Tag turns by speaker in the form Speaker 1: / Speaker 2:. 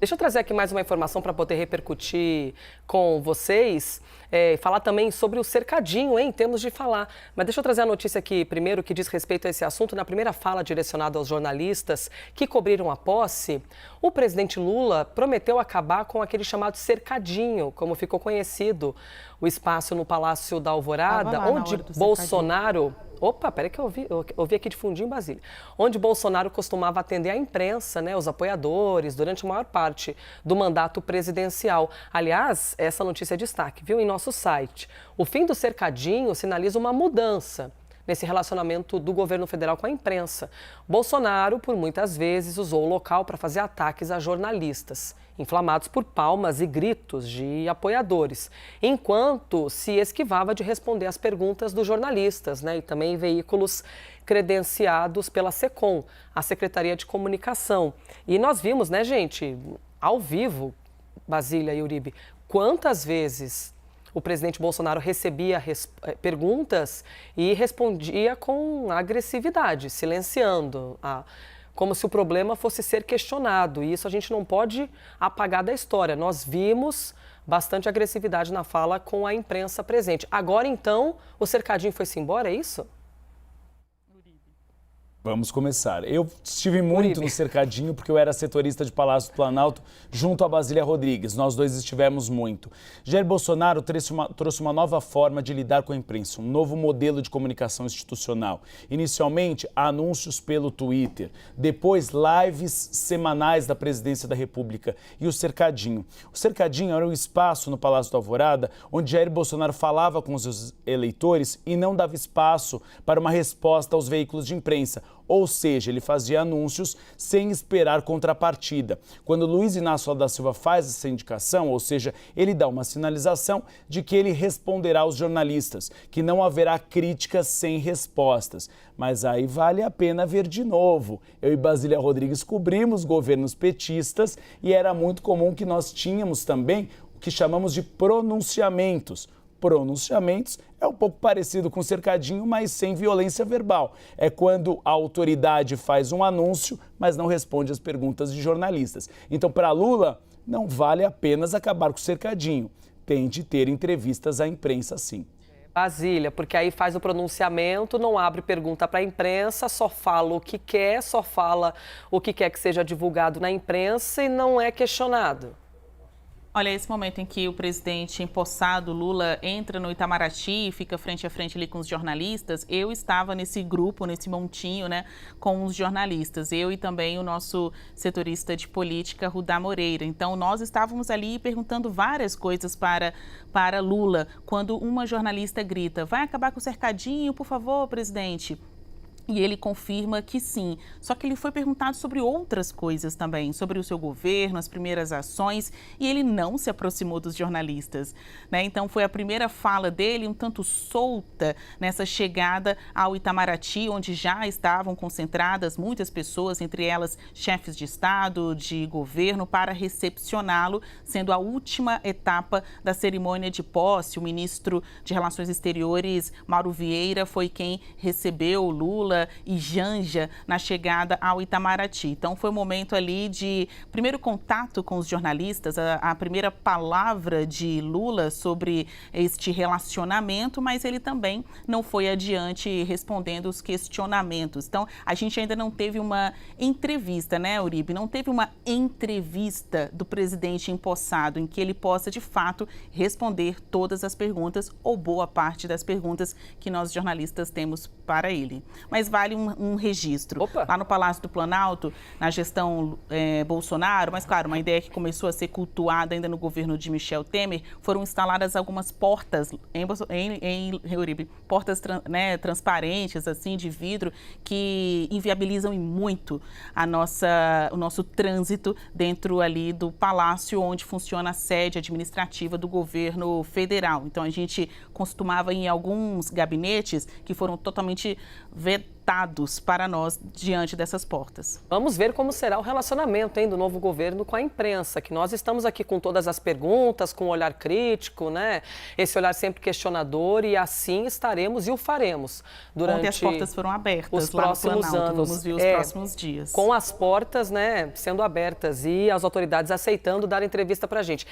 Speaker 1: Deixa eu trazer aqui mais uma informação para poder repercutir com vocês. Falar também sobre o cercadinho, hein? Temos de falar. Mas deixa eu trazer a notícia aqui primeiro que diz respeito a esse assunto. Na primeira fala direcionada aos jornalistas que cobriram a posse, o presidente Lula prometeu acabar com aquele chamado cercadinho, como ficou conhecido, o espaço no Palácio da Alvorada, onde Bolsonaro... Opa, peraí que eu ouvi aqui de fundinho em Brasília. Onde Bolsonaro costumava atender a imprensa, né, os apoiadores, durante a maior parte do mandato presidencial. Aliás, essa notícia é destaque, viu, em nosso site. O fim do cercadinho sinaliza uma mudança nesse relacionamento do governo federal com a imprensa. Bolsonaro, por muitas vezes, usou o local para fazer ataques a jornalistas, inflamados por palmas e gritos de apoiadores, enquanto se esquivava de responder às perguntas dos jornalistas, né, e também veículos credenciados pela SECOM, a Secretaria de Comunicação. E nós vimos, né, gente, ao vivo, Basília e Uribe, quantas vezes o presidente Bolsonaro recebia perguntas e respondia com agressividade, silenciando, como se o problema fosse ser questionado. E isso a gente não pode apagar da história. Nós vimos bastante agressividade na fala com a imprensa presente. Agora, então, o cercadinho foi-se embora, é isso?
Speaker 2: Vamos começar. Eu estive muito no cercadinho porque eu era setorista de Palácio do Planalto junto a Basília Rodrigues. Nós dois estivemos muito. Jair Bolsonaro trouxe uma nova forma de lidar com a imprensa, um novo modelo de comunicação institucional. Inicialmente, anúncios pelo Twitter, depois lives semanais da Presidência da República e o cercadinho. O cercadinho era um espaço no Palácio da Alvorada onde Jair Bolsonaro falava com os seus eleitores e não dava espaço para uma resposta aos veículos de imprensa. Ou seja, ele fazia anúncios sem esperar contrapartida. Quando Luiz Inácio Lula da Silva faz essa indicação, ou seja, ele dá uma sinalização de que ele responderá aos jornalistas, que não haverá críticas sem respostas. Mas aí vale a pena ver de novo. Eu e Basília Rodrigues cobrimos governos petistas e era muito comum que nós tínhamos também o que chamamos de pronunciamentos. Pronunciamentos é um pouco parecido com cercadinho, mas sem violência verbal. É quando a autoridade faz um anúncio, mas não responde às perguntas de jornalistas. Então, para Lula, não vale apenas acabar com o cercadinho. Tem de ter entrevistas à imprensa, sim.
Speaker 1: Basília, porque aí faz o pronunciamento, não abre pergunta para a imprensa, só fala o que quer, só fala o que quer que seja divulgado na imprensa e não é questionado.
Speaker 3: Olha, esse momento em que o presidente empossado, Lula, entra no Itamaraty e fica frente a frente ali com os jornalistas, eu estava nesse grupo, nesse montinho, né, com os jornalistas. Eu e também o nosso setorista de política, Rudá Moreira. Então, nós estávamos ali perguntando várias coisas para Lula, quando uma jornalista grita: vai acabar com o cercadinho, por favor, presidente? E ele confirma que sim, só que ele foi perguntado sobre outras coisas também, sobre o seu governo, as primeiras ações, e ele não se aproximou dos jornalistas, né? Então foi a primeira fala dele um tanto solta nessa chegada ao Itamaraty, onde já estavam concentradas muitas pessoas, entre elas chefes de Estado, de governo, para recepcioná-lo, sendo a última etapa da cerimônia de posse. O ministro de Relações Exteriores, Mauro Vieira, foi quem recebeu o Lula e Janja na chegada ao Itamaraty. Então foi um momento ali de primeiro contato com os jornalistas, a primeira palavra de Lula sobre este relacionamento, mas ele também não foi adiante respondendo os questionamentos. Então a gente ainda não teve uma entrevista, né, Uribe? Não teve uma entrevista do presidente empossado em que ele possa de fato responder todas as perguntas ou boa parte das perguntas que nós jornalistas temos para ele. Mas vale um registro.
Speaker 1: Opa.
Speaker 3: Lá no Palácio do Planalto, na gestão Bolsonaro, mas claro, uma ideia que começou a ser cultuada ainda no governo de Michel Temer, foram instaladas algumas portas em Uribe, portas transparentes, assim, de vidro, que inviabilizam muito o nosso trânsito dentro ali do palácio, onde funciona a sede administrativa do governo federal. Então, a gente costumava ir em alguns gabinetes que foram totalmente limitados para nós diante dessas portas.
Speaker 1: Vamos ver como será o relacionamento, hein, do novo governo com a imprensa, que nós estamos aqui com todas as perguntas, com um olhar crítico, né? Esse olhar sempre questionador, e assim estaremos e o faremos durante
Speaker 3: Ontem as portas foram abertas
Speaker 1: os
Speaker 3: lá no
Speaker 1: próximos
Speaker 3: Planalto.
Speaker 1: anos.
Speaker 3: Vamos ver os próximos dias.
Speaker 1: Com as portas, né, sendo abertas e as autoridades aceitando dar entrevista para a gente.